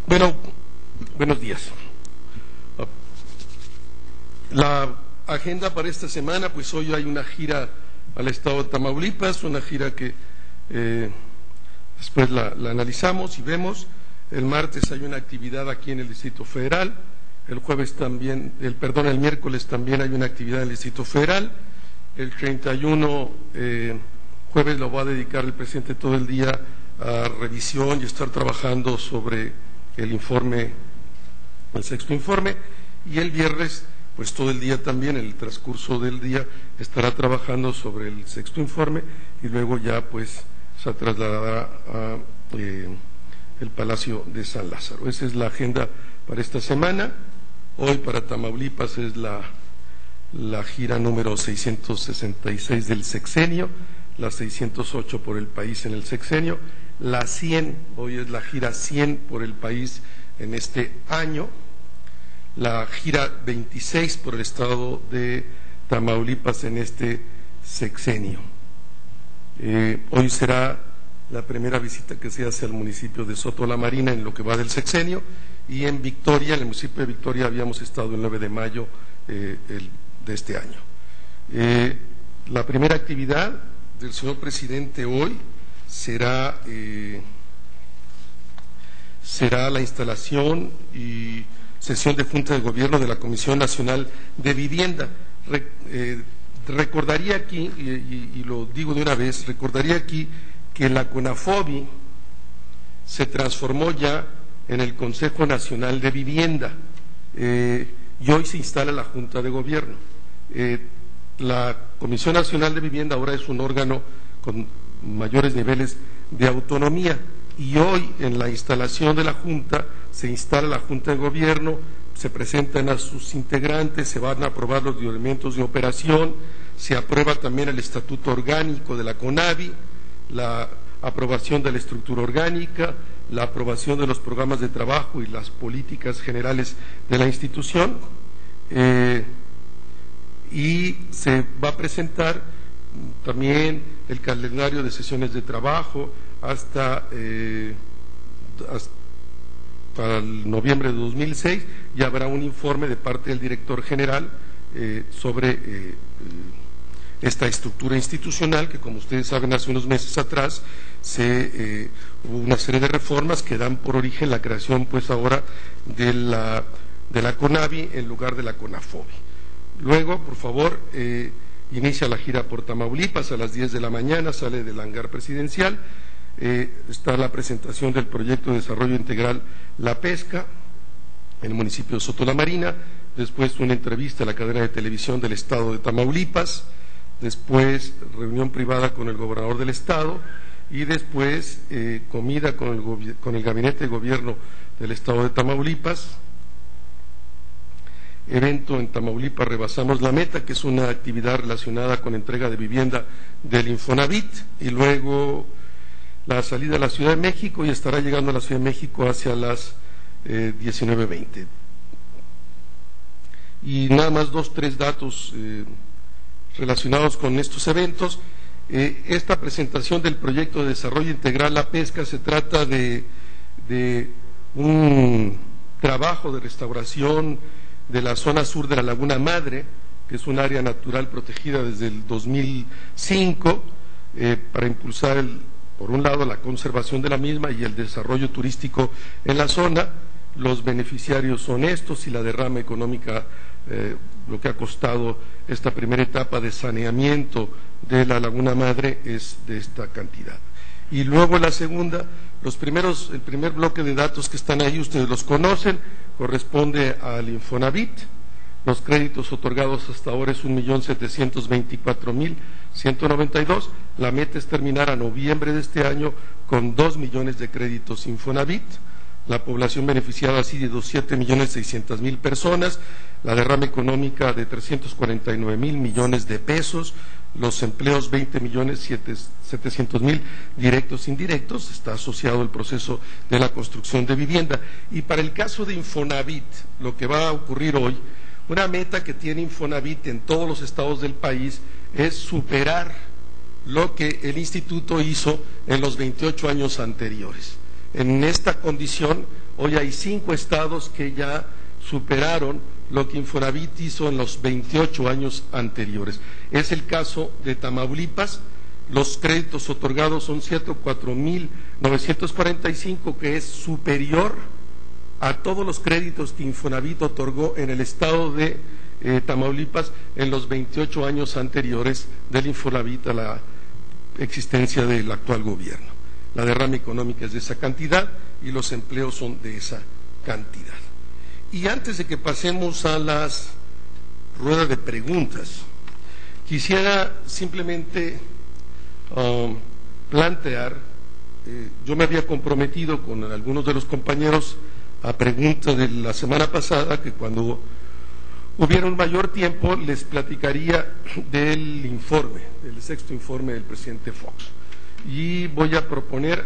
Bueno, buenos días. La agenda para esta semana, pues hoy hay una gira al estado de Tamaulipas, una gira que después la analizamos y vemos. El martes hay una actividad aquí en el Distrito Federal, el miércoles también hay una actividad en el Distrito Federal, el 31 jueves lo va a dedicar el presidente todo el día a revisión y estar trabajando sobre el informe, el sexto informe, y el viernes pues todo el día también, en el transcurso del día, estará trabajando sobre el sexto informe y luego ya pues se trasladará a el Palacio de San Lázaro. Esa es la agenda para esta semana. Hoy para Tamaulipas es la gira número 666 del sexenio, la 608 por el país en el sexenio, la 100, hoy es la gira 100 por el país en este año, la gira 26 por el estado de Tamaulipas en este sexenio. Hoy será la primera visita que se hace al municipio de Soto la Marina en lo que va del sexenio, y en Victoria, en el municipio de Victoria, habíamos estado el 9 de mayo de este año. La primera actividad del señor presidente hoy será la instalación y sesión de Junta de Gobierno de la Comisión Nacional de Vivienda. Recordaría aquí, y lo digo de una vez, recordaría aquí que la CONAFOVI se transformó ya en el Consejo Nacional de Vivienda y hoy se instala la Junta de Gobierno. La Comisión Nacional de Vivienda ahora es un órgano con mayores niveles de autonomía, y hoy en la instalación de la Junta se instala la Junta de Gobierno, se presentan a sus integrantes, se van a aprobar los lineamientos de operación, se aprueba también el estatuto orgánico de la CONAVI, la aprobación de la estructura orgánica, la aprobación de los programas de trabajo y las políticas generales de la institución, y se va a presentar también el calendario de sesiones de trabajo hasta el noviembre de 2006, y habrá un informe de parte del director general sobre esta estructura institucional que, como ustedes saben, hace unos meses atrás hubo una serie de reformas que dan por origen la creación pues ahora de la CONAVI en lugar de la CONAFOVI. Luego, por favor, inicia la gira por Tamaulipas a las 10 de la mañana, sale del hangar presidencial, está la presentación del proyecto de desarrollo integral La Pesca en el municipio de Soto la Marina, después una entrevista a la cadena de televisión del estado de Tamaulipas, después reunión privada con el gobernador del estado, y después comida con el gabinete de gobierno del estado de Tamaulipas, evento en Tamaulipas Rebasamos la Meta, que es una actividad relacionada con entrega de vivienda del Infonavit, y luego la salida a la Ciudad de México, y estará llegando a la Ciudad de México hacia las 19:20. Y nada más 2-3 datos relacionados con estos eventos. Esta presentación del proyecto de desarrollo integral La Pesca se trata de un trabajo de restauración de la zona sur de la Laguna Madre, que es un área natural protegida desde el 2005, para impulsar por un lado la conservación de la misma y el desarrollo turístico en la zona. Los beneficiarios son estos, y la derrama económica, lo que ha costado esta primera etapa de saneamiento de la Laguna Madre, es de esta cantidad. Y luego la segunda, el primer bloque de datos que están ahí, ustedes los conocen, corresponde al Infonavit. Los créditos otorgados hasta ahora es 1.724.192. La meta es terminar a noviembre de este año con 2 millones de créditos Infonavit. La población beneficiada ha sido 7.600.000 personas, la derrama económica de 349.000 millones de pesos, los empleos 20.700.000 directos e indirectos. Está asociado el proceso de la construcción de vivienda. Y para el caso de Infonavit, lo que va a ocurrir hoy, una meta que tiene Infonavit en todos los estados del país, es superar lo que el instituto hizo en los 28 años anteriores. En esta condición, hoy hay 5 estados que ya superaron lo que Infonavit hizo en los 28 años anteriores. Es el caso de Tamaulipas. Los créditos otorgados son 104.945, que es superior a todos los créditos que Infonavit otorgó en el estado de Tamaulipas en los 28 años anteriores del Infonavit a la existencia del actual gobierno. La derrama económica es de esa cantidad y los empleos son de esa cantidad. Y antes de que pasemos a las ruedas de preguntas, quisiera simplemente plantear, yo me había comprometido con algunos de los compañeros a pregunta de la semana pasada que cuando hubiera un mayor tiempo les platicaría del informe, del 6º informe del presidente Fox. Y voy a proponer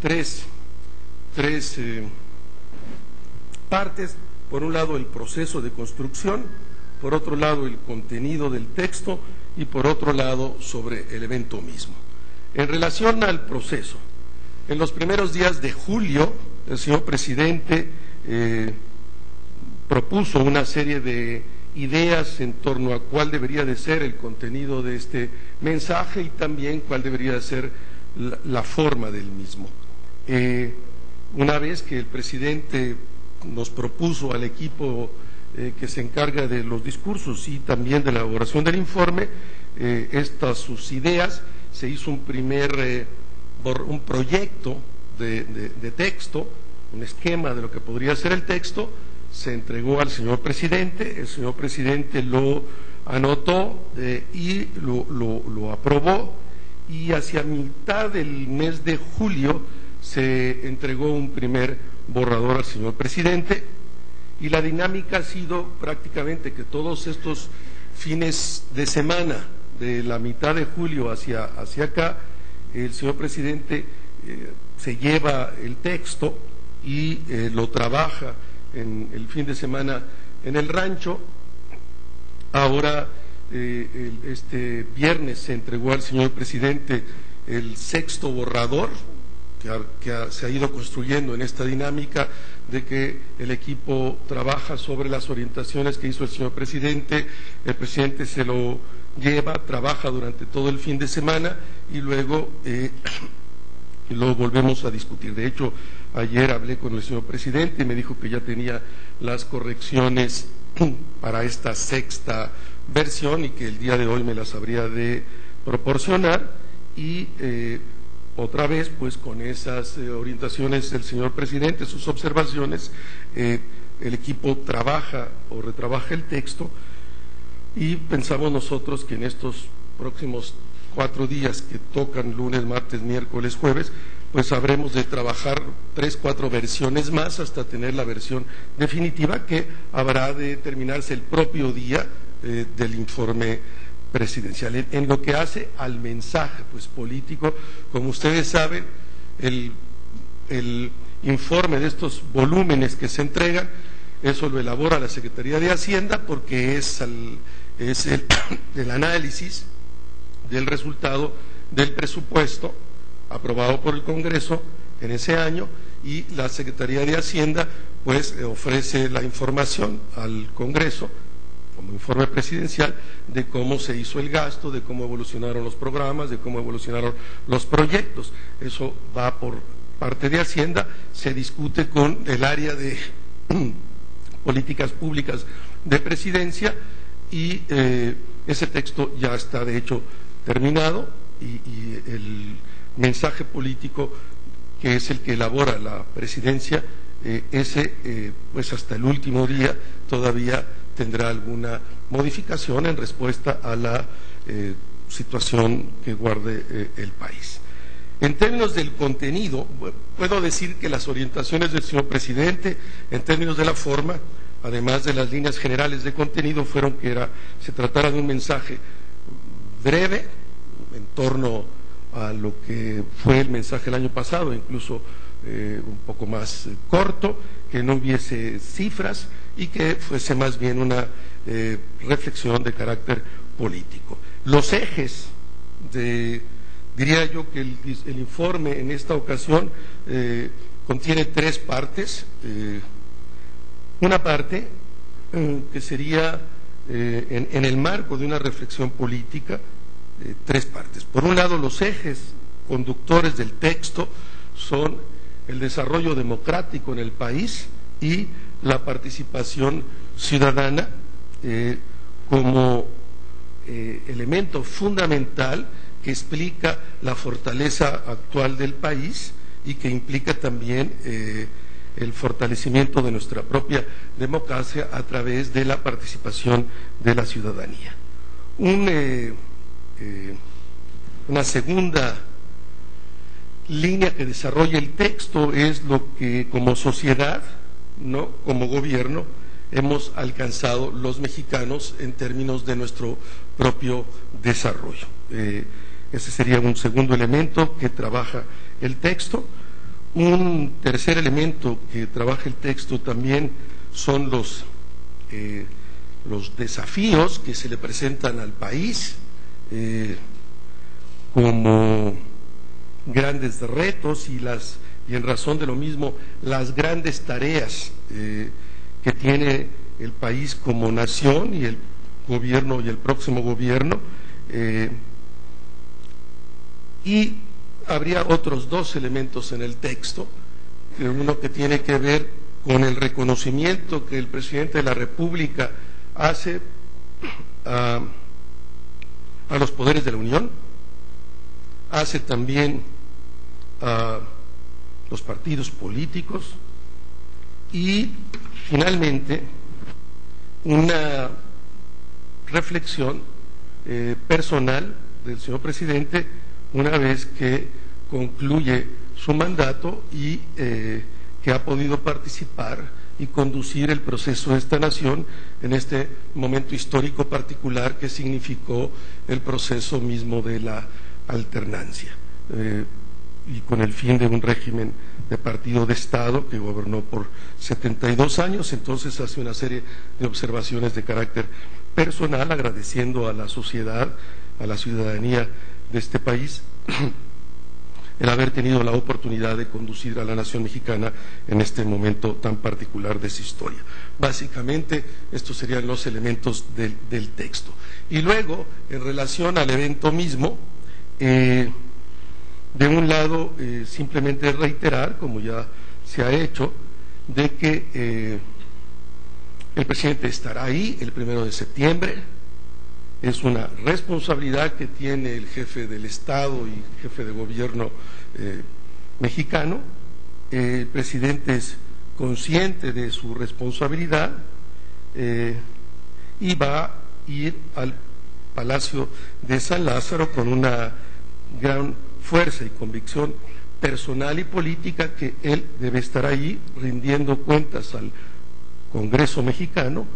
tres partes: por un lado el proceso de construcción, por otro lado el contenido del texto y por otro lado sobre el evento mismo. En relación al proceso, en los primeros días de julio el señor presidente propuso una serie de ideas en torno a cuál debería de ser el contenido de este mensaje y también cuál debería de ser la forma del mismo. Una vez que el presidente nos propuso al equipo que se encarga de los discursos y también de la elaboración del informe sus ideas, se hizo un proyecto de texto, un esquema de lo que podría ser el texto, se entregó al señor presidente, el señor presidente lo anotó y lo aprobó, y hacia mitad del mes de julio se entregó un primer borrador al señor presidente, y la dinámica ha sido prácticamente que todos estos fines de semana, de la mitad de julio hacia acá, el señor presidente se lleva el texto y lo trabaja en el fin de semana en el rancho. Ahora, este viernes se entregó al señor presidente el 6º borrador que se ha ido construyendo en esta dinámica de que el equipo trabaja sobre las orientaciones que hizo el señor presidente, el presidente se lo lleva, trabaja durante todo el fin de semana y luego lo volvemos a discutir. De hecho, ayer hablé con el señor presidente y me dijo que ya tenía las correcciones para esta 6ª versión y que el día de hoy me las habría de proporcionar, y otra vez, pues con esas orientaciones del señor presidente, sus observaciones, el equipo trabaja o retrabaja el texto, y pensamos nosotros que en estos próximos 4 días que tocan lunes, martes, miércoles, jueves, pues habremos de trabajar 3, 4 versiones más hasta tener la versión definitiva, que habrá de terminarse el propio día del informe presidencial. En lo que hace al mensaje pues político, como ustedes saben, el informe de estos volúmenes que se entregan, eso lo elabora la Secretaría de Hacienda, porque es el análisis del resultado del presupuesto aprobado por el Congreso en ese año, y la Secretaría de Hacienda pues ofrece la información al Congreso como informe presidencial de cómo se hizo el gasto, de cómo evolucionaron los programas, de cómo evolucionaron los proyectos. Eso va por parte de Hacienda, se discute con el área de políticas públicas de Presidencia, y ese texto ya está de hecho terminado, y el mensaje político, que es el que elabora la Presidencia, pues hasta el último día todavía tendrá alguna modificación en respuesta a la situación que guarde el país. En términos del contenido, puedo decir que las orientaciones del señor presidente, en términos de la forma, además de las líneas generales de contenido, fueron que se tratara de un mensaje breve, en torno a lo que fue el mensaje el año pasado, incluso un poco más corto, que no hubiese cifras y que fuese más bien una reflexión de carácter político. Los ejes diría yo que el informe en esta ocasión contiene tres partes. Una parte que sería en el marco de una reflexión política, tres partes. Por un lado, los ejes conductores del texto son el desarrollo democrático en el país y la participación ciudadana como elemento fundamental que explica la fortaleza actual del país y que implica también el fortalecimiento de nuestra propia democracia a través de la participación de la ciudadanía. Una segunda línea que desarrolla el texto es lo que como sociedad, ¿no?, como gobierno, hemos alcanzado los mexicanos en términos de nuestro propio desarrollo. Ese sería un segundo elemento que trabaja el texto. Un tercer elemento que trabaja el texto también son los desafíos que se le presentan al país como grandes retos y en razón de lo mismo las grandes tareas que tiene el país como nación y el gobierno y el próximo gobierno, y habría otros dos elementos en el texto, uno que tiene que ver con el reconocimiento que el presidente de la República hace a los poderes de la Unión, hace también a los partidos políticos y finalmente una reflexión personal del señor presidente una vez que concluye su mandato y que ha podido participar y conducir el proceso de esta nación en este momento histórico particular que significó el proceso mismo de la alternancia y con el fin de un régimen de partido de Estado que gobernó por 72 años. Entonces hace una serie de observaciones de carácter personal, agradeciendo a la sociedad, a la ciudadanía de este país el haber tenido la oportunidad de conducir a la nación mexicana en este momento tan particular de su historia. Básicamente estos serían los elementos del texto. Y luego, en relación al evento mismo, de un lado simplemente reiterar, como ya se ha hecho, de que el presidente estará ahí el 1 de septiembre. Es una responsabilidad que tiene el jefe del Estado y jefe de gobierno mexicano. El presidente es consciente de su responsabilidad y va a ir al Palacio de San Lázaro con una gran fuerza y convicción personal y política que él debe estar ahí rindiendo cuentas al Congreso mexicano,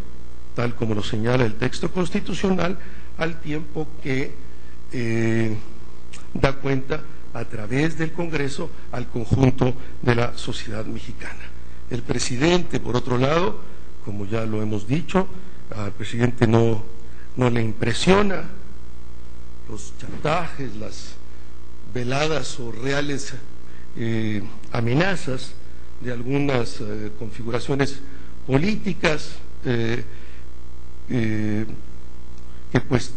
tal como lo señala el texto constitucional, al tiempo que da cuenta a través del Congreso al conjunto de la sociedad mexicana. El presidente, por otro lado, como ya lo hemos dicho, al presidente no le impresiona los chantajes, las veladas o reales amenazas de algunas configuraciones políticas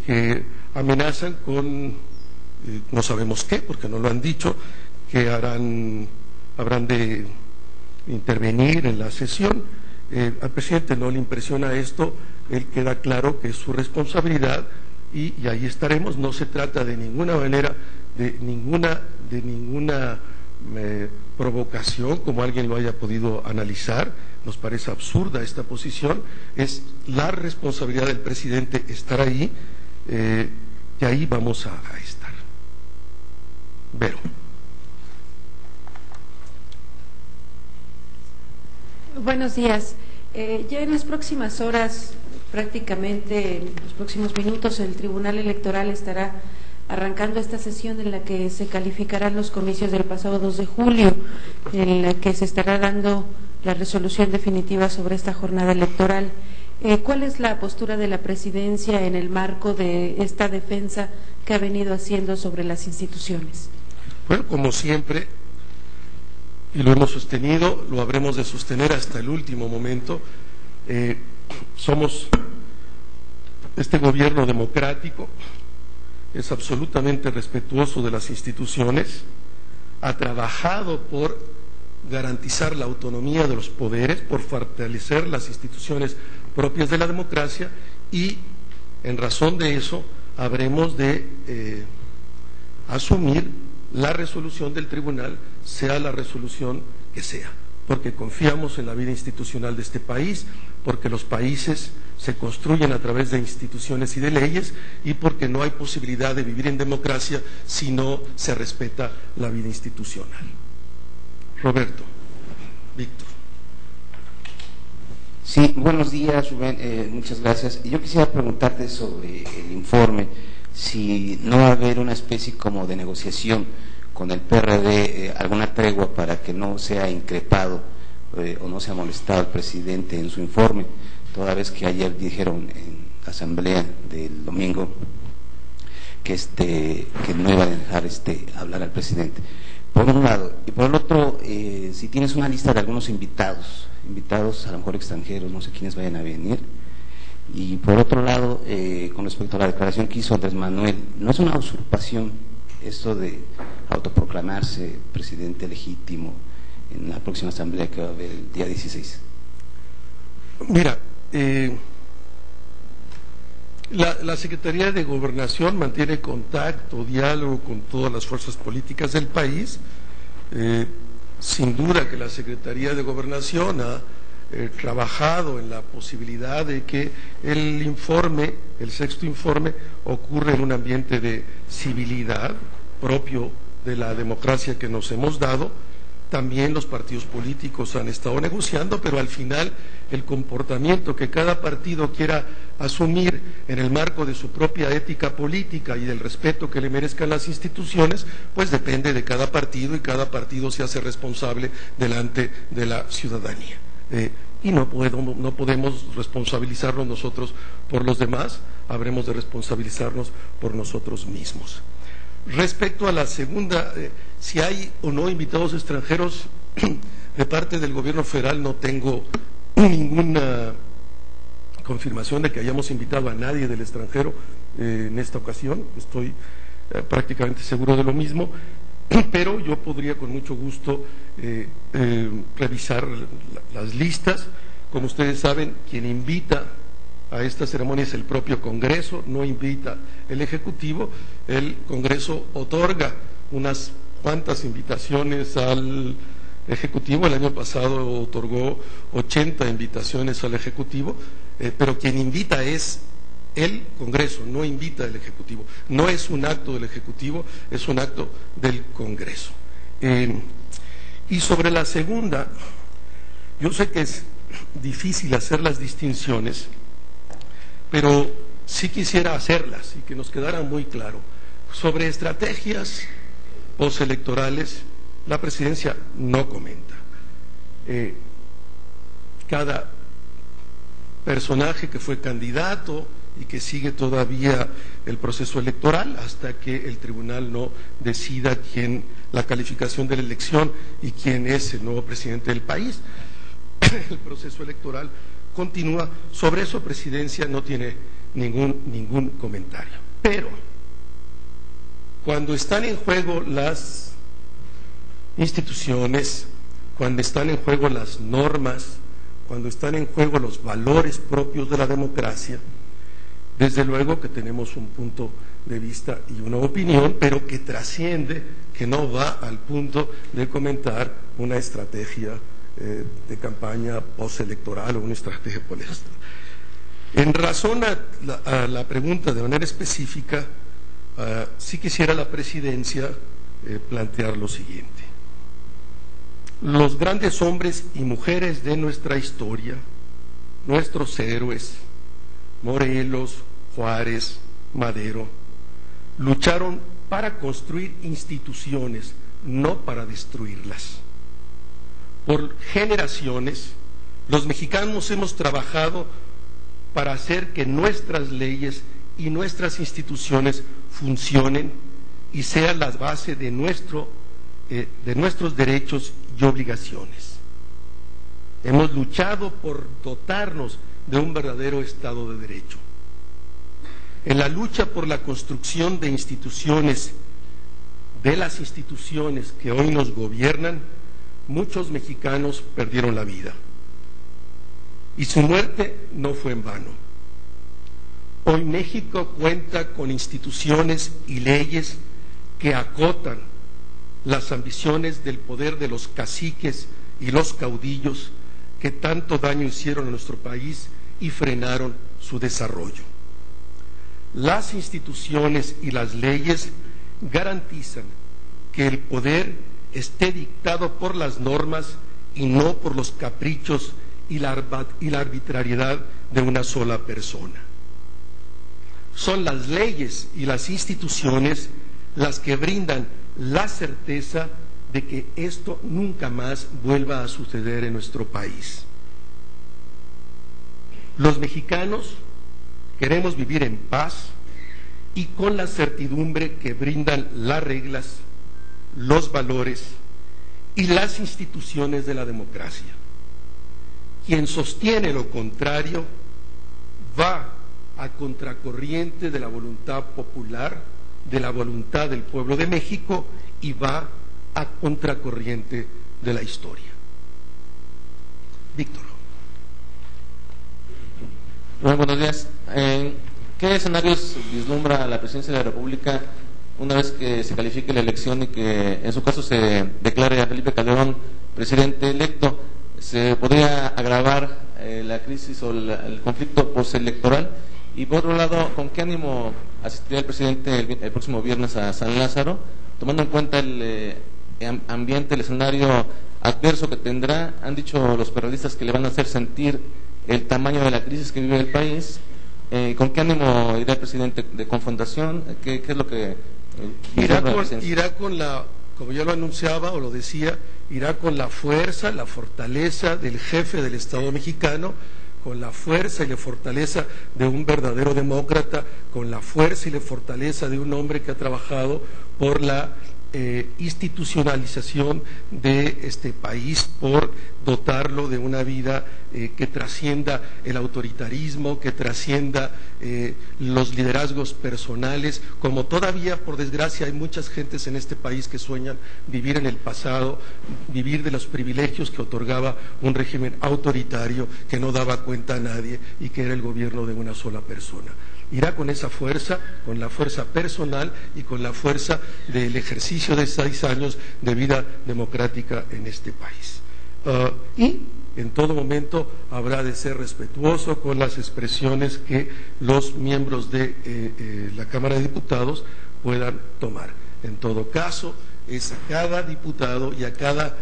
que amenazan con no sabemos qué, porque no lo han dicho, que habrán de intervenir en la sesión. Al presidente no le impresiona esto, él queda claro que es su responsabilidad y ahí estaremos. No se trata de ninguna manera de ninguna provocación, como alguien lo haya podido analizar. Nos parece absurda esta posición. Es la responsabilidad del presidente estar ahí, y ahí vamos a estar. Vero. Buenos días. Ya en las próximas horas, prácticamente en los próximos minutos, el Tribunal Electoral estará arrancando esta sesión en la que se calificarán los comicios del pasado 2 de julio, en la que se estará dando la resolución definitiva sobre esta jornada electoral. ¿Cuál es la postura de la Presidencia en el marco de esta defensa que ha venido haciendo sobre las instituciones? Bueno, como siempre, y lo hemos sostenido, lo habremos de sostener hasta el último momento. Somos este gobierno democrático, es absolutamente respetuoso de las instituciones, ha trabajado por garantizar la autonomía de los poderes, por fortalecer las instituciones propias de la democracia, y en razón de eso habremos de asumir la resolución del tribunal, sea la resolución que sea, porque confiamos en la vida institucional de este país, porque los países se construyen a través de instituciones y de leyes, y porque no hay posibilidad de vivir en democracia si no se respeta la vida institucional. Roberto, Víctor. Sí, buenos días, Rubén, muchas gracias. Yo quisiera preguntarte sobre el informe, si no va a haber una especie como de negociación con el PRD, alguna tregua para que no sea increpado o no sea molestado el presidente en su informe, toda vez que ayer dijeron en la asamblea del domingo que no iba a dejar hablar al presidente, por un lado. Y por el otro, si tienes una lista de algunos invitados a lo mejor extranjeros, no sé quiénes vayan a venir. Y por otro lado, con respecto a la declaración que hizo Andrés Manuel, ¿no es una usurpación esto de autoproclamarse presidente legítimo en la próxima asamblea que va a haber el día 16? Mira, la Secretaría de Gobernación mantiene contacto, diálogo con todas las fuerzas políticas del país. Sin duda que la Secretaría de Gobernación ha trabajado en la posibilidad de que el informe, el sexto informe, ocurra en un ambiente de civilidad propio de la democracia que nos hemos dado. También los partidos políticos han estado negociando, pero al final el comportamiento que cada partido quiera asumir en el marco de su propia ética política y del respeto que le merezcan las instituciones, pues depende de cada partido, y cada partido se hace responsable delante de la ciudadanía. Y no podemos responsabilizarnos nosotros por los demás, habremos de responsabilizarnos por nosotros mismos. Respecto a la segunda, si hay o no invitados extranjeros de parte del gobierno federal, no tengo ninguna confirmación de que hayamos invitado a nadie del extranjero en esta ocasión. Estoy prácticamente seguro de lo mismo, pero yo podría con mucho gusto revisar las listas. Como ustedes saben, quien invita a esta ceremonia es el propio Congreso, no invita el Ejecutivo. El Congreso otorga unas cuantas invitaciones al Ejecutivo. El año pasado otorgó 80 invitaciones al Ejecutivo, pero quien invita es el Congreso, no invita el Ejecutivo. No es un acto del Ejecutivo, es un acto del Congreso. Y sobre la segunda, yo sé que es difícil hacer las distinciones, pero sí quisiera hacerlas y que nos quedara muy claro. Sobre estrategias postelectorales, la presidencia no comenta. Cada personaje que fue candidato y que sigue todavía el proceso electoral hasta que el tribunal no decida la calificación de la elección y quién es el nuevo presidente del país, el proceso electoral continúa. Sobre eso presidencia no tiene ningún comentario. Pero cuando están en juego las instituciones, cuando están en juego las normas, cuando están en juego los valores propios de la democracia, desde luego que tenemos un punto de vista y una opinión, pero que trasciende, que no va al punto de comentar una estrategia de campaña postelectoral o una estrategia política. En razón a la pregunta de manera específica, sí quisiera la presidencia plantear lo siguiente. Los grandes hombres y mujeres de nuestra historia, nuestros héroes, Morelos, Juárez, Madero, lucharon para construir instituciones, no para destruirlas. Por generaciones, los mexicanos hemos trabajado para hacer que nuestras leyes y nuestras instituciones funcionen y sean la base de nuestro de nuestros derechos y obligaciones. Hemos luchado por dotarnos de un verdadero Estado de Derecho. En la lucha por la construcción de instituciones, de las instituciones que hoy nos gobiernan, muchos mexicanos perdieron la vida. Y su muerte no fue en vano. Hoy México cuenta con instituciones y leyes que acotan las ambiciones del poder de los caciques y los caudillos que tanto daño hicieron a nuestro país y frenaron su desarrollo. Las instituciones y las leyes garantizan que el poder esté dictado por las normas y no por los caprichos y la arbitrariedad de una sola persona. Son las leyes y las instituciones las que brindan la certeza de que esto nunca más vuelva a suceder en nuestro país. Los mexicanos queremos vivir en paz y con la certidumbre que brindan las reglas, los valores y las instituciones de la democracia. Quien sostiene lo contrario va a contracorriente de la voluntad popular, de la voluntad del pueblo de México, y va a contracorriente de la historia. Víctor. Bueno, buenos días. ¿Qué escenarios vislumbra la presidencia de la República una vez que se califique la elección y que en su caso se declare a Felipe Calderón presidente electo? ¿Se podría agravar la crisis o el conflicto postelectoral? Y por otro lado, ¿con qué ánimo asistiría el presidente el próximo viernes a San Lázaro, tomando en cuenta el ambiente, el escenario adverso que tendrá? Han dicho los periodistas que le van a hacer sentir el tamaño de la crisis que vive el país. ¿Con qué ánimo irá el presidente? ¿De confrontación? ¿Qué es lo que irá con la, como ya lo anunciaba o lo decía, irá con la fuerza, la fortaleza del jefe del Estado mexicano, con la fuerza y la fortaleza de un verdadero demócrata, con la fuerza y la fortaleza de un hombre que ha trabajado por la institucionalización de este país, por dotarlo de una vida que trascienda el autoritarismo, que trascienda los liderazgos personales, como todavía, por desgracia, hay muchas gentes en este país que sueñan vivir en el pasado, vivir de los privilegios que otorgaba un régimen autoritario que no daba cuenta a nadie y que era el gobierno de una sola persona. Irá con esa fuerza, con la fuerza personal y con la fuerza del ejercicio de 6 años de vida democrática en este país. Y en todo momento habrá de ser respetuoso con las expresiones que los miembros de la Cámara de Diputados puedan tomar. En todo caso, es a cada diputado y a cada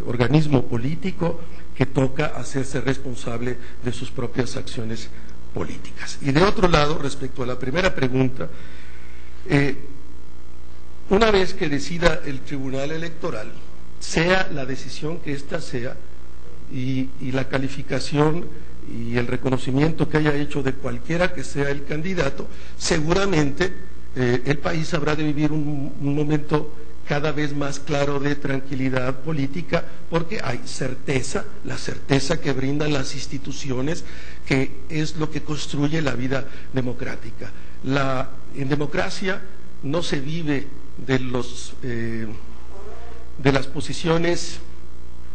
organismo político que toca hacerse responsable de sus propias acciones políticas. Y de otro lado, respecto a la primera pregunta, una vez que decida el Tribunal Electoral, sea la decisión que ésta sea, y la calificación y el reconocimiento que haya hecho de cualquiera que sea el candidato, seguramente el país habrá de vivir un momento cada vez más claro de tranquilidad política, porque hay certeza, la certeza que brindan las instituciones, que es lo que construye la vida democrática. En democracia no se vive de las posiciones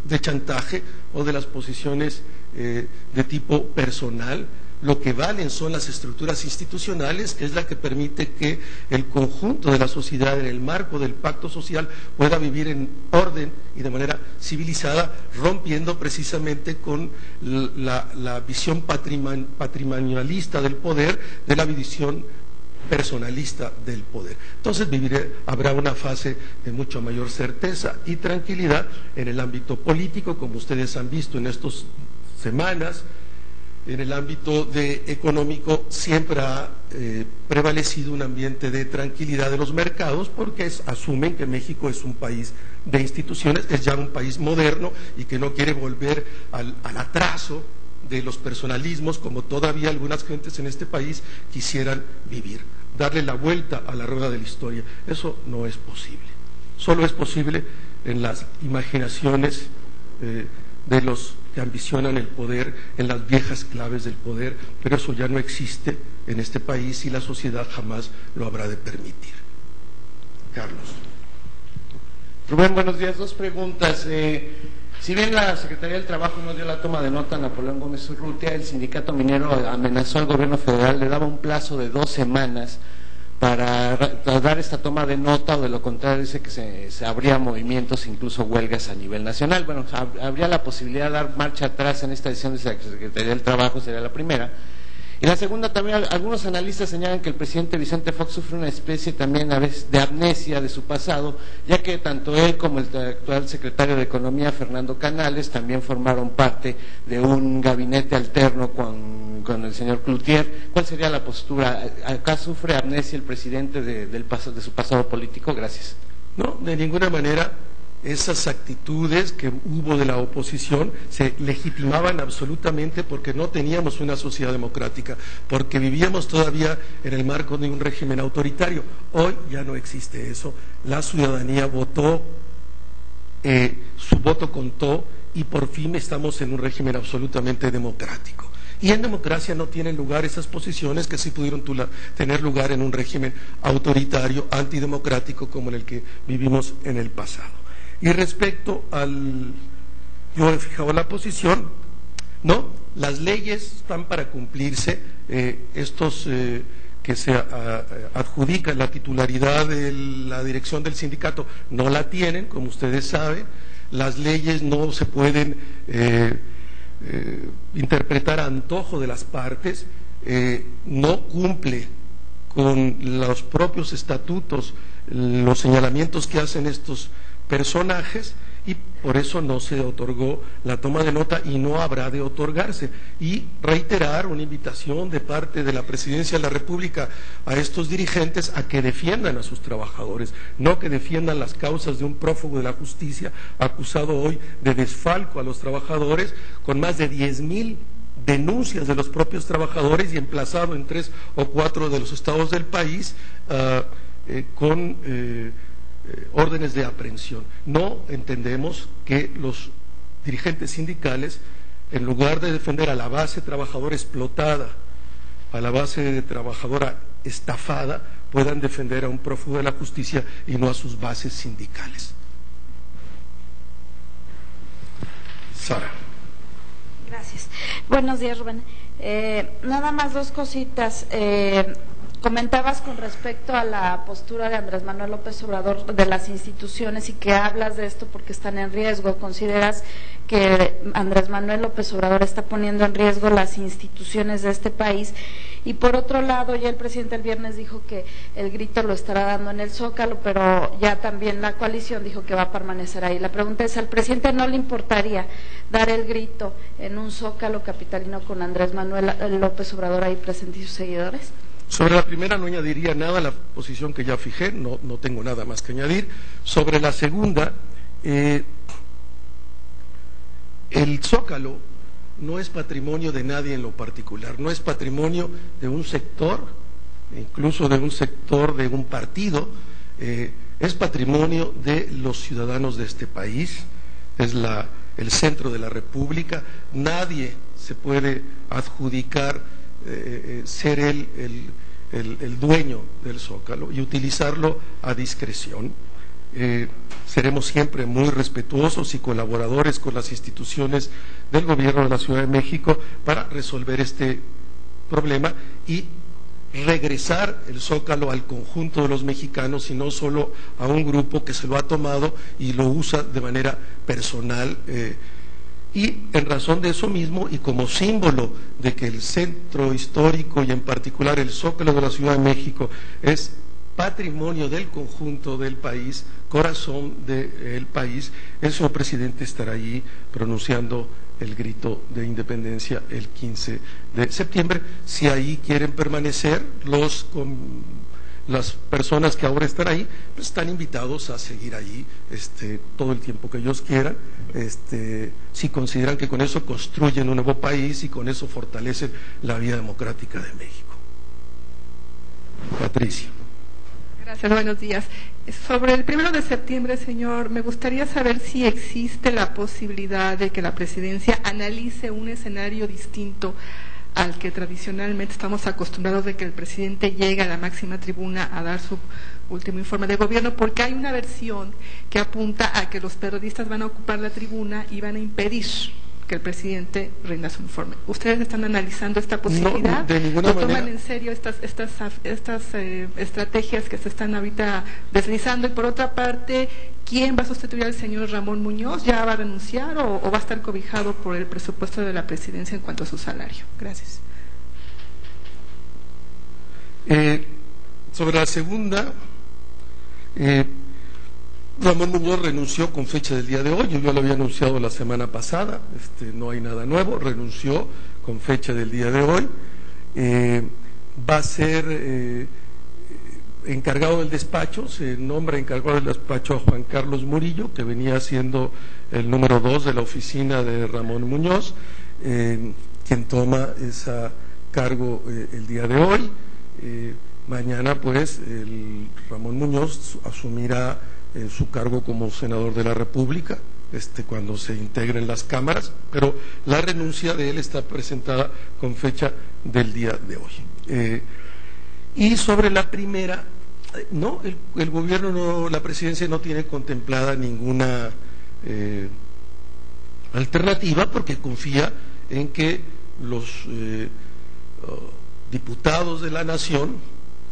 de chantaje o de las posiciones de tipo personal. Lo que valen son las estructuras institucionales, que es la que permite que el conjunto de la sociedad, en el marco del pacto social, pueda vivir en orden y de manera civilizada, rompiendo precisamente con la visión patrimonialista del poder, de la visión personalista del poder. Entonces habrá una fase de mucha mayor certeza y tranquilidad en el ámbito político, como ustedes han visto en estas semanas. En el ámbito económico siempre ha prevalecido un ambiente de tranquilidad de los mercados, porque asumen que México es un país de instituciones, es ya un país moderno y que no quiere volver al atraso de los personalismos, como todavía algunas gentes en este país quisieran vivir, darle la vuelta a la rueda de la historia. Eso no es posible. solo es posible en las imaginaciones de los que ambicionan el poder, en las viejas claves del poder, pero eso ya no existe en este país y la sociedad jamás lo habrá de permitir. Carlos. Rubén, buenos días. Dos preguntas. Si bien la Secretaría del Trabajo no dio la toma de nota a Napoleón Gómez Urrutia, el sindicato minero amenazó al gobierno federal, le daba un plazo de 2 semanas para dar esta toma de nota, o de lo contrario dice que se habría movimientos, incluso huelgas a nivel nacional. Bueno, habría la posibilidad de dar marcha atrás en esta decisión de la Secretaría del Trabajo, sería la primera. Y la segunda, también algunos analistas señalan que el presidente Vicente Fox sufre una especie también a veces de amnesia de su pasado, ya que tanto él como el actual secretario de Economía, Fernando Canales, también formaron parte de un gabinete alterno con el señor Cloutier. ¿Cuál sería la postura? ¿Acá sufre amnesia el presidente de su pasado político? Gracias. No, de ninguna manera. Esas actitudes que hubo de la oposición se legitimaban absolutamente porque no teníamos una sociedad democrática, porque vivíamos todavía en el marco de un régimen autoritario. Hoy ya no existe eso. La ciudadanía votó, su voto contó y por fin estamos en un régimen absolutamente democrático. Y en democracia no tienen lugar esas posiciones que sí pudieron tener lugar en un régimen autoritario, antidemocrático como en el que vivimos en el pasado. Y respecto yo he fijado la posición, no, las leyes están para cumplirse, que se adjudican la titularidad de la dirección del sindicato, no la tienen, como ustedes saben, las leyes no se pueden interpretar a antojo de las partes, no cumple con los propios estatutos, los señalamientos que hacen estos personajes, y por eso no se otorgó la toma de nota y no habrá de otorgarse. Y reiterar una invitación de parte de la Presidencia de la República a estos dirigentes a que defiendan a sus trabajadores, no que defiendan las causas de un prófugo de la justicia acusado hoy de desfalco a los trabajadores, con más de 10,000 denuncias de los propios trabajadores y emplazado en 3 o 4 de los estados del país con órdenes de aprehensión. No entendemos que los dirigentes sindicales, en lugar de defender a la base trabajadora explotada, a la base trabajadora estafada, puedan defender a un prófugo de la justicia y no a sus bases sindicales. Sara. Gracias. Buenos días, Rubén. Nada más 2 cositas. Comentabas con respecto a la postura de Andrés Manuel López Obrador de las instituciones y que hablas de esto porque están en riesgo. ¿Consideras que Andrés Manuel López Obrador está poniendo en riesgo las instituciones de este país? Y por otro lado, ya el presidente el viernes dijo que el grito lo estará dando en el Zócalo, pero ya también la coalición dijo que va a permanecer ahí. La pregunta es, ¿al presidente no le importaría dar el grito en un Zócalo capitalino con Andrés Manuel López Obrador ahí presente y sus seguidores? Sobre la primera no añadiría nada a la posición que ya fijé, no tengo nada más que añadir. Sobre la segunda, el Zócalo no es patrimonio de nadie en lo particular, no es patrimonio de un sector, incluso de un sector de un partido, es patrimonio de los ciudadanos de este país, es el centro de la República, nadie se puede adjudicar ser el dueño del Zócalo y utilizarlo a discreción. Seremos siempre muy respetuosos y colaboradores con las instituciones del gobierno de la Ciudad de México para resolver este problema y regresar el Zócalo al conjunto de los mexicanos y no solo a un grupo que se lo ha tomado y lo usa de manera personal. Y en razón de eso mismo y como símbolo de que el centro histórico y en particular el Zócalo de la Ciudad de México es patrimonio del conjunto del país, corazón del país, el señor presidente estará allí pronunciando el grito de independencia el 15 de septiembre. Si ahí quieren permanecer las personas que ahora están ahí, pues están invitados a seguir ahí todo el tiempo que ellos quieran, si consideran que con eso construyen un nuevo país y con eso fortalecen la vida democrática de México. Patricia. Gracias, buenos días. Sobre el 1 de septiembre, señor, me gustaría saber si existe la posibilidad de que la presidencia analice un escenario distinto al que tradicionalmente estamos acostumbrados, de que el presidente llegue a la máxima tribuna a dar su último informe de gobierno, porque hay una versión que apunta a que los periodistas van a ocupar la tribuna y van a impedir que el presidente rinda su informe. ¿Ustedes están analizando esta posibilidad? No, de ninguna manera. ¿Toman en serio estas estrategias que se están ahorita deslizando? Y por otra parte, ¿quién va a sustituir al señor Ramón Muñoz? ¿Ya va a renunciar o va a estar cobijado por el presupuesto de la presidencia en cuanto a su salario? Gracias. Sobre la segunda, Ramón Muñoz renunció con fecha del día de hoy. Yo lo había anunciado la semana pasada, no hay nada nuevo, renunció con fecha del día de hoy. Va a ser encargado del despacho, se nombra encargado del despacho a Juan Carlos Murillo, que venía siendo el número 2 de la oficina de Ramón Muñoz, quien toma ese cargo el día de hoy. Mañana, pues, Ramón Muñoz asumirá su cargo como senador de la República, cuando se integren las cámaras, pero la renuncia de él está presentada con fecha del día de hoy. Y sobre la primera, no, el gobierno, no, la presidencia no tiene contemplada ninguna alternativa, porque confía en que los diputados de la nación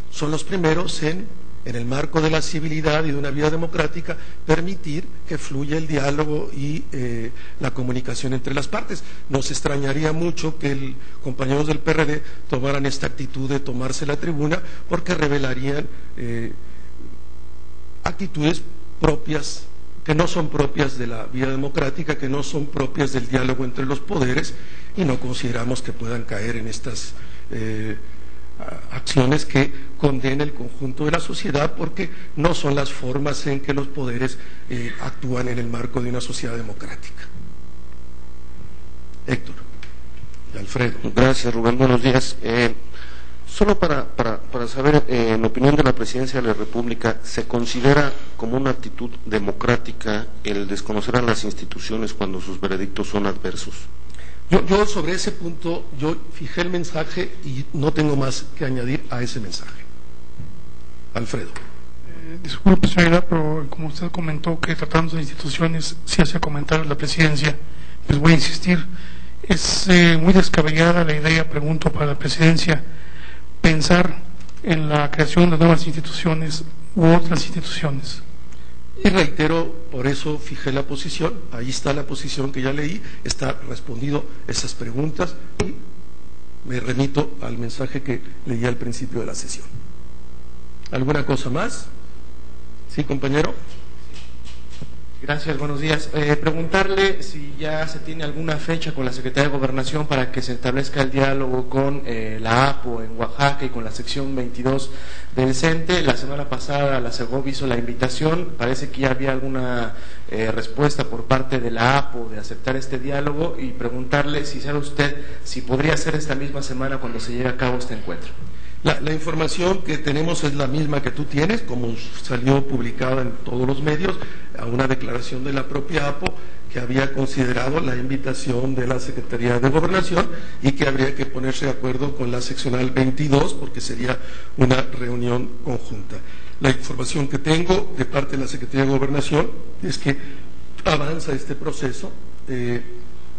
son los primeros en el marco de la civilidad y de una vida democrática, permitir que fluya el diálogo y la comunicación entre las partes. Nos extrañaría mucho que compañeros del PRD tomaran esta actitud de tomarse la tribuna, porque revelarían actitudes propias, que no son propias de la vida democrática, que no son propias del diálogo entre los poderes, y no consideramos que puedan caer en estas acciones que condena el conjunto de la sociedad, porque no son las formas en que los poderes actúan en el marco de una sociedad democrática. Héctor y Alfredo. Gracias, Rubén, buenos días. Solo para saber, en opinión de la Presidencia de la República, ¿se considera como una actitud democrática el desconocer a las instituciones cuando sus veredictos son adversos? Yo sobre ese punto, yo fijé el mensaje y no tengo más que añadir a ese mensaje. Alfredo. Disculpe, señora, pero como usted comentó que tratando de instituciones sí hace comentarios la presidencia, pues voy a insistir. Es muy descabellada la idea, pregunto para la presidencia, pensar en la creación de nuevas instituciones u otras instituciones. Y reitero, por eso fijé la posición, ahí está la posición que ya leí, está respondido esas preguntas, y me remito al mensaje que leí al principio de la sesión. ¿Alguna cosa más? ¿Sí, compañero? Gracias, buenos días. Preguntarle si ya se tiene alguna fecha con la Secretaría de Gobernación para que se establezca el diálogo con la APO en Oaxaca y con la sección 22 del CENTE. La semana pasada la CEGOB hizo la invitación, parece que ya había alguna respuesta por parte de la APO de aceptar este diálogo, y preguntarle si sabe usted si podría ser esta misma semana cuando se lleve a cabo este encuentro. La información que tenemos es la misma que tú tienes, como salió publicada en todos los medios, a una declaración de la propia APO, que había considerado la invitación de la Secretaría de Gobernación y que habría que ponerse de acuerdo con la seccional 22, porque sería una reunión conjunta. La información que tengo de parte de la Secretaría de Gobernación es que avanza este proceso,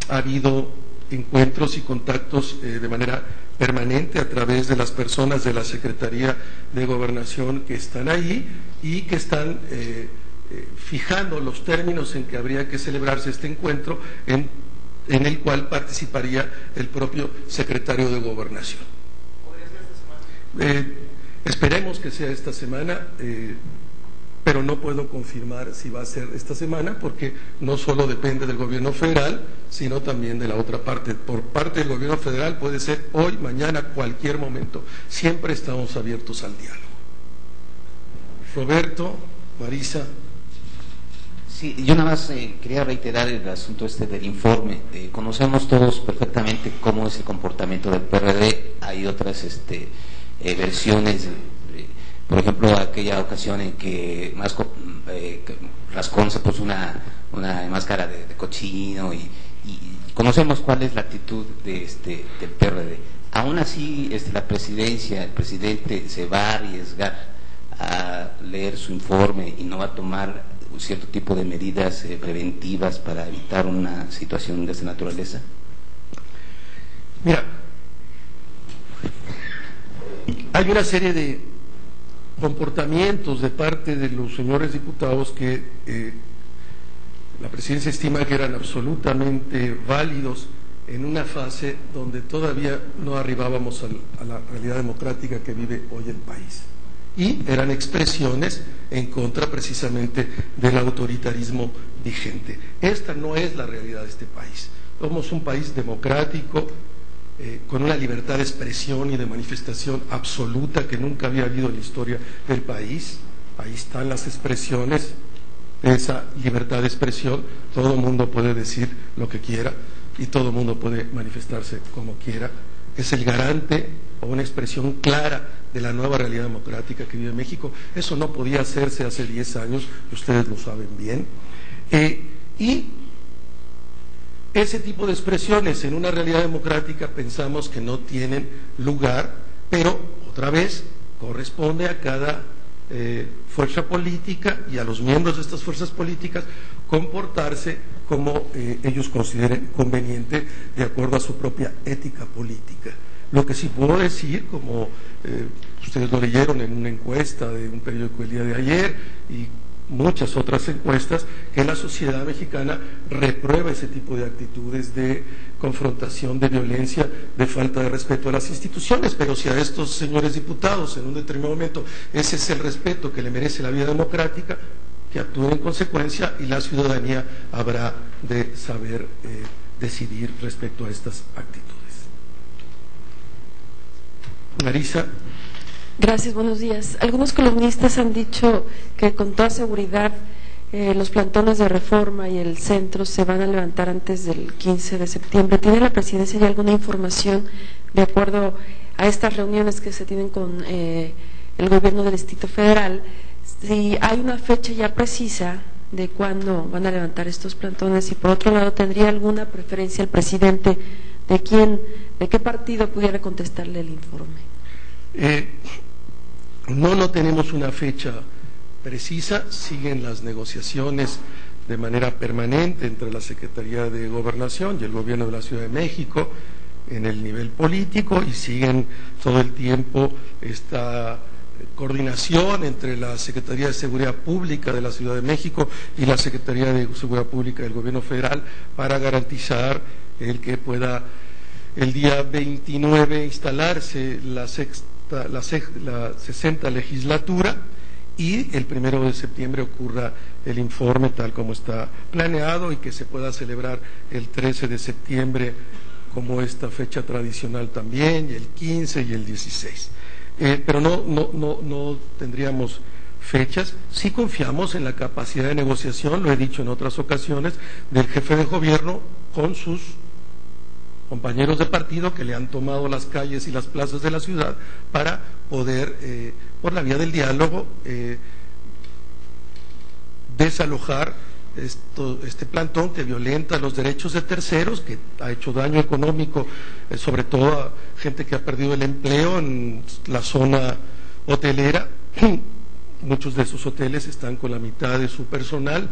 ha habido encuentros y contactos de manera permanente a través de las personas de la Secretaría de Gobernación que están ahí y que están fijando los términos en que habría que celebrarse este encuentro, en el cual participaría el propio secretario de Gobernación. ¿Podría ser esta semana? Esperemos que sea esta semana, pero no puedo confirmar si va a ser esta semana, porque no solo depende del gobierno federal, sino también de la otra parte. Por parte del gobierno federal puede ser hoy, mañana, cualquier momento. Siempre estamos abiertos al diálogo. Roberto, Marisa. Sí, yo nada más quería reiterar el asunto del informe. Conocemos todos perfectamente cómo es el comportamiento del PRD. Hay otras versiones por ejemplo, aquella ocasión en que Rascón se puso una máscara de cochino y conocemos cuál es la actitud del PRD. Aún así, la presidencia, el presidente se va a arriesgar a leer su informe y no va a tomar un cierto tipo de medidas preventivas para evitar una situación de esta naturaleza. Mira, hay una serie de comportamientos de parte de los señores diputados que la presidencia estima que eran absolutamente válidos en una fase donde todavía no arribábamos a la realidad democrática que vive hoy el país. Y eran expresiones en contra precisamente del autoritarismo vigente. Esta no es la realidad de este país. Somos un país democrático, con una libertad de expresión y de manifestación absoluta que nunca había habido en la historia del país. Ahí están las expresiones de esa libertad de expresión. Todo el mundo puede decir lo que quiera y todo el mundo puede manifestarse como quiera. Es el garante o una expresión clara de la nueva realidad democrática que vive México. Eso no podía hacerse hace 10 años, ustedes lo saben bien. Y ese tipo de expresiones en una realidad democrática pensamos que no tienen lugar, pero otra vez corresponde a cada fuerza política y a los miembros de estas fuerzas políticas comportarse como ellos consideren conveniente de acuerdo a su propia ética política. Lo que sí puedo decir, como ustedes lo leyeron en una encuesta de un periódico el día de ayer y muchas otras encuestas, que la sociedad mexicana reprueba ese tipo de actitudes de confrontación, de violencia, de falta de respeto a las instituciones. Pero si a estos señores diputados en un determinado momento ese es el respeto que le merece la vida democrática, que actúen en consecuencia y la ciudadanía habrá de saber decidir respecto a estas actitudes. Marisa. Gracias, buenos días. Algunos columnistas han dicho que con toda seguridad los plantones de Reforma y el centro se van a levantar antes del 15 de septiembre. ¿Tiene la presidencia ya alguna información de acuerdo a estas reuniones que se tienen con el gobierno del Distrito Federal? Si hay una fecha ya precisa de cuándo van a levantar estos plantones, y por otro lado, ¿tendría alguna preferencia el presidente de qué partido pudiera contestarle el informe? No tenemos una fecha precisa, siguen las negociaciones de manera permanente entre la Secretaría de Gobernación y el Gobierno de la Ciudad de México en el nivel político, y siguen todo el tiempo esta coordinación entre la Secretaría de Seguridad Pública de la Ciudad de México y la Secretaría de Seguridad Pública del Gobierno Federal para garantizar el que pueda el día 29 instalarse la 60ª legislatura y el 1 de septiembre ocurra el informe tal como está planeado y que se pueda celebrar el 13 de septiembre como esta fecha tradicional también, y el 15 y el 16. Pero no tendríamos fechas. Sí confiamos en la capacidad de negociación, lo he dicho en otras ocasiones, del jefe de gobierno con sus compañeros de partido que le han tomado las calles y las plazas de la ciudad para poder, por la vía del diálogo, desalojar este plantón que violenta los derechos de terceros, que ha hecho daño económico, sobre todo a gente que ha perdido el empleo en la zona hotelera. Muchos de esos hoteles están con la mitad de su personal,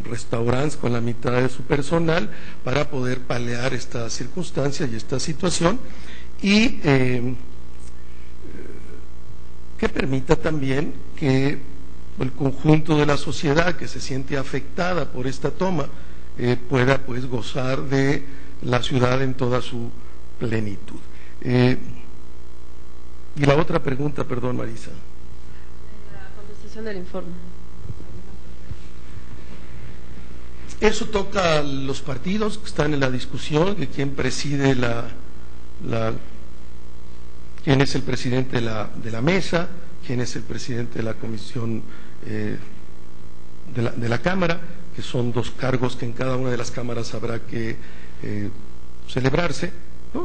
restaurantes con la mitad de su personal, para poder paliar esta circunstancia y esta situación, y que permita también que el conjunto de la sociedad que se siente afectada por esta toma pueda pues gozar de la ciudad en toda su plenitud. Y la otra pregunta, perdón, Marisa. Del informe. Eso toca a los partidos que están en la discusión de quién preside quién es el presidente de la mesa, quién es el presidente de la comisión de la Cámara, que son 2 cargos que en cada una de las cámaras habrá que celebrarse.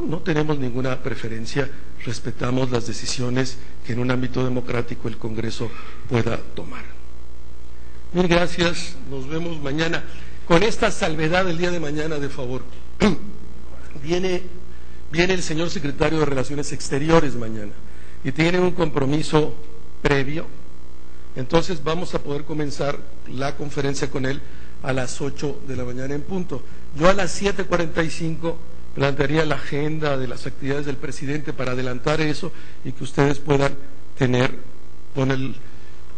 No tenemos ninguna preferencia, respetamos las decisiones que en un ámbito democrático el Congreso pueda tomar. Mil gracias, nos vemos mañana. Con esta salvedad el día de mañana, de favor, viene el señor secretario de Relaciones Exteriores mañana y tiene un compromiso previo, entonces vamos a poder comenzar la conferencia con él a las 8 de la mañana en punto. Yo a las 7:45 plantearía la agenda de las actividades del presidente para adelantar eso y que ustedes puedan tener con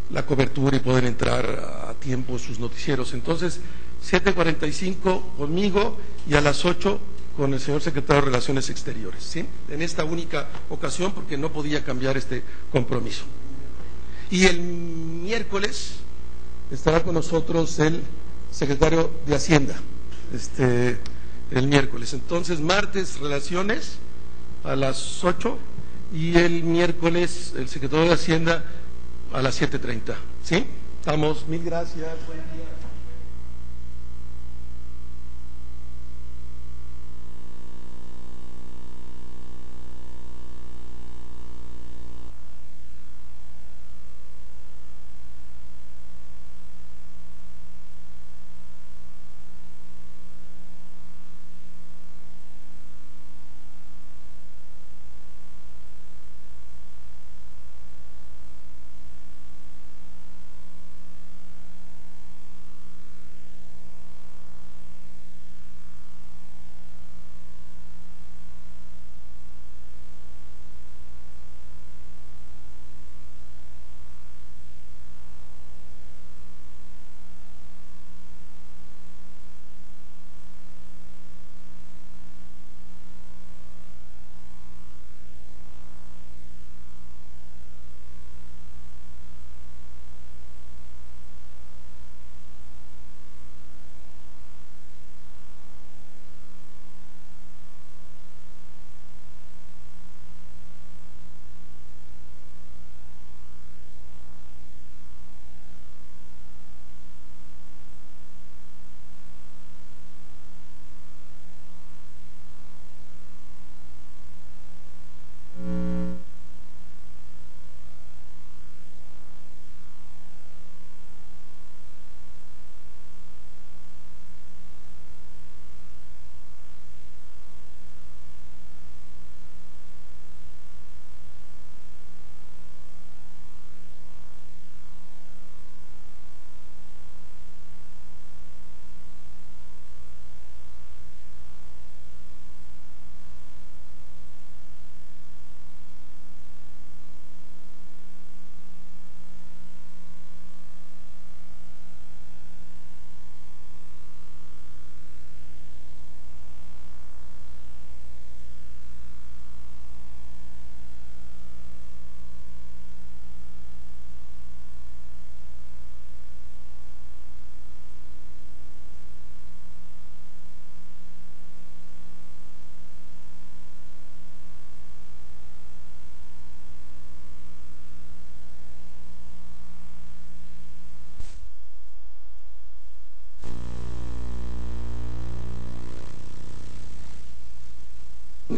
la cobertura y pueden entrar a tiempo sus noticieros. Entonces, 7:45 conmigo y a las 8 con el señor secretario de Relaciones Exteriores, ¿sí? En esta única ocasión, porque no podía cambiar este compromiso. Y el miércoles estará con nosotros el secretario de Hacienda, el miércoles. Entonces, martes, Relaciones a las 8 y el miércoles el secretario de Hacienda a las 7:30, ¿sí? Estamos, mil gracias, buen día.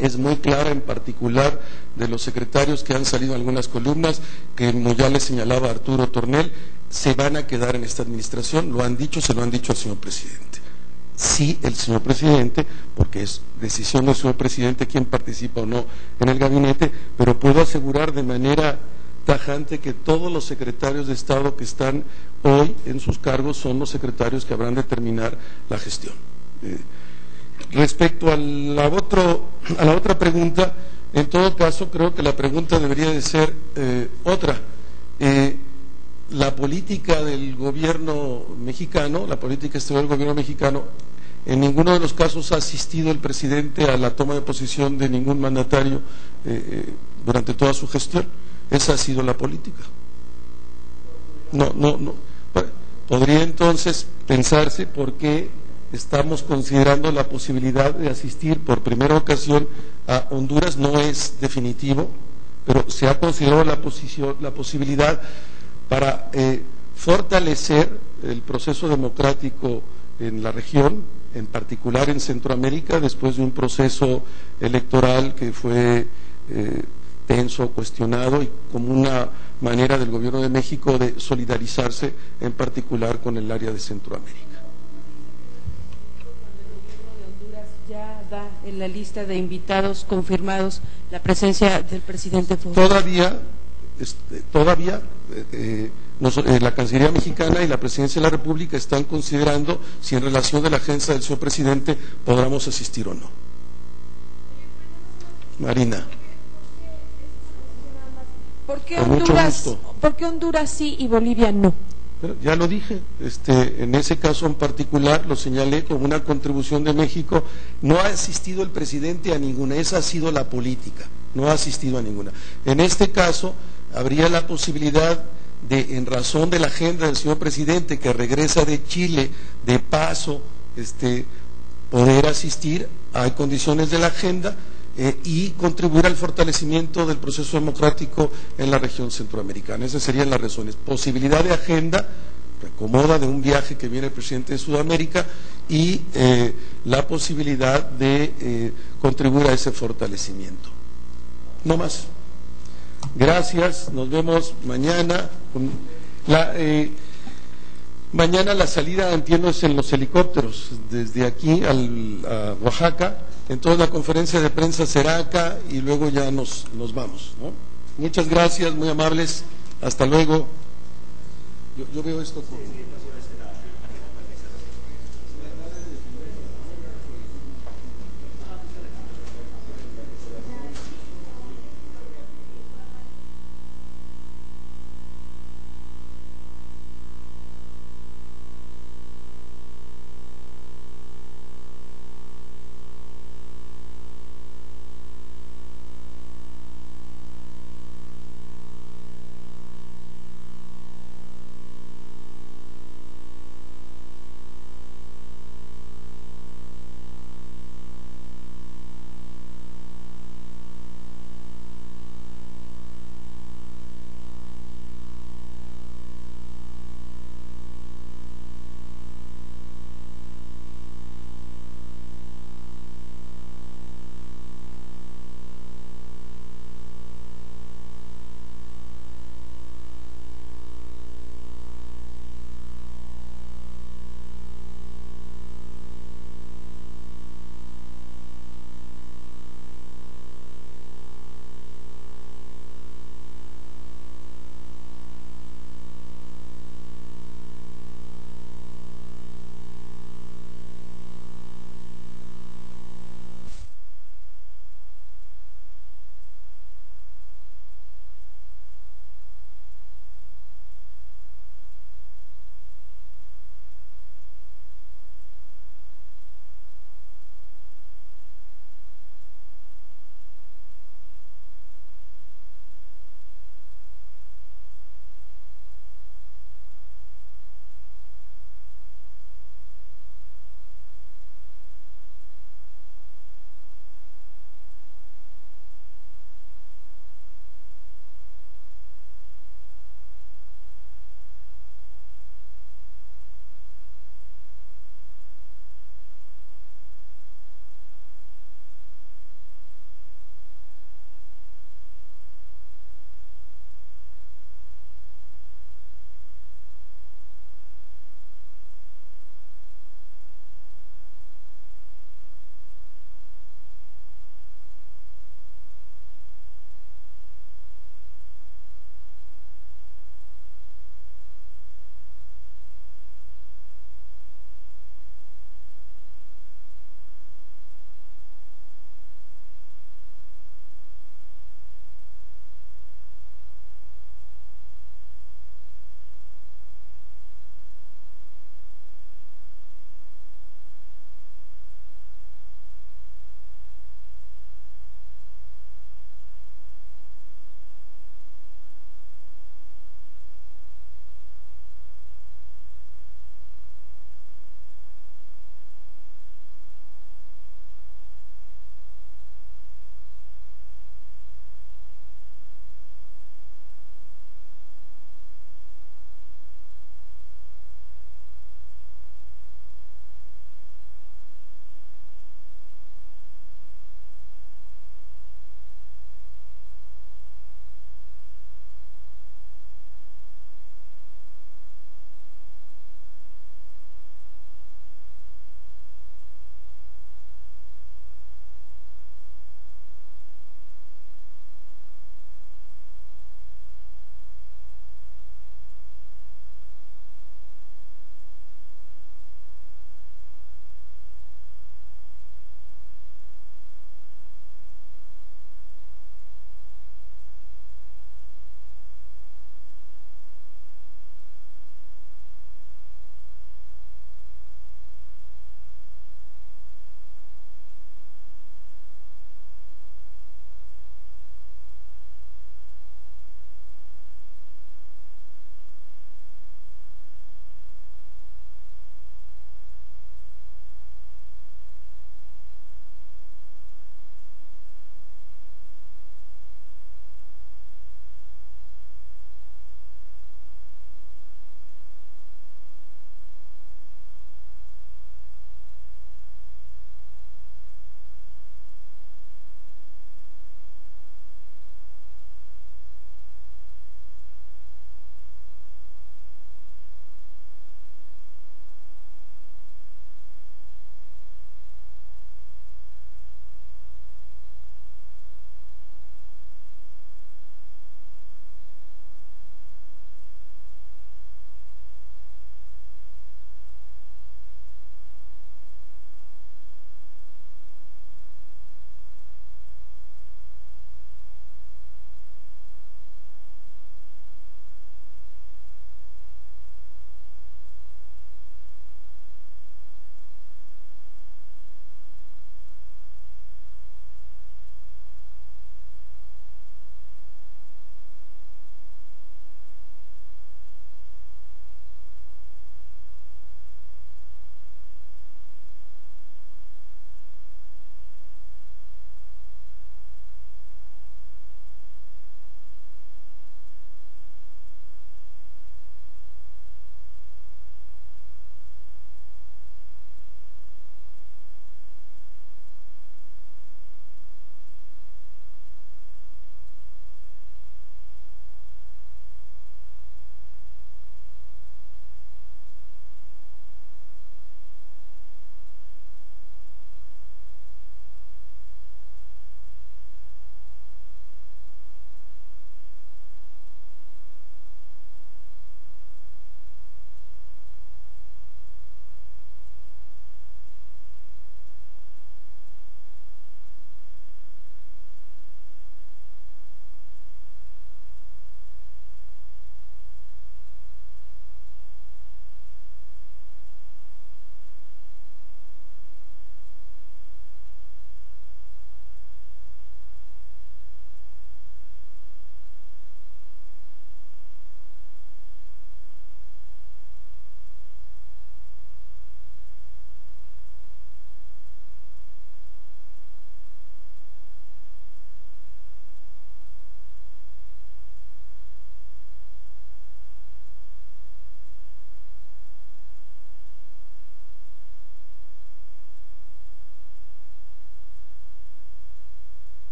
Es muy clara, en particular de los secretarios que han salido en algunas columnas, que como ya le señalaba Arturo Tornel, se van a quedar en esta administración, lo han dicho, se lo han dicho al señor presidente. Sí, el señor presidente, porque es decisión del señor presidente quién participa o no en el gabinete, pero puedo asegurar de manera tajante que todos los secretarios de Estado que están hoy en sus cargos son los secretarios que habrán de terminar la gestión. Respecto a la otra pregunta, en todo caso creo que la pregunta debería de ser otra. La política del gobierno mexicano, la política exterior del gobierno mexicano, en ninguno de los casos ha asistido el presidente a la toma de posición de ningún mandatario durante toda su gestión. Esa ha sido la política. No. Podría entonces pensarse por qué estamos considerando la posibilidad de asistir por primera ocasión a Honduras. No es definitivo, pero se ha considerado la posibilidad para fortalecer el proceso democrático en la región, en particular en Centroamérica, después de un proceso electoral que fue tenso, cuestionado, y como una manera del gobierno de México de solidarizarse en particular con el área de Centroamérica. ¿Ya da en la lista de invitados confirmados la presencia del presidente Fox? Todavía la Cancillería mexicana y la Presidencia de la República están considerando si en relación de la agenda del señor presidente podamos asistir o no. Marina. ¿Por qué Honduras sí y Bolivia no? Pero ya lo dije, en ese caso en particular lo señalé como una contribución de México. No ha asistido el presidente a ninguna, esa ha sido la política, no ha asistido a ninguna. En este caso habría la posibilidad de, en razón de la agenda del señor presidente que regresa de Chile de paso, poder asistir. Hay condiciones de la agenda y contribuir al fortalecimiento del proceso democrático en la región centroamericana. Esas serían las razones: posibilidad de agenda, acomoda de un viaje que viene el presidente de Sudamérica, y la posibilidad de contribuir a ese fortalecimiento. No más. Gracias, nos vemos mañana. Mañana la salida, entiendo, es en los helicópteros, desde aquí a Oaxaca. Entonces la conferencia de prensa será acá y luego ya nos vamos, ¿no? Muchas gracias, muy amables. Hasta luego. Yo veo esto con...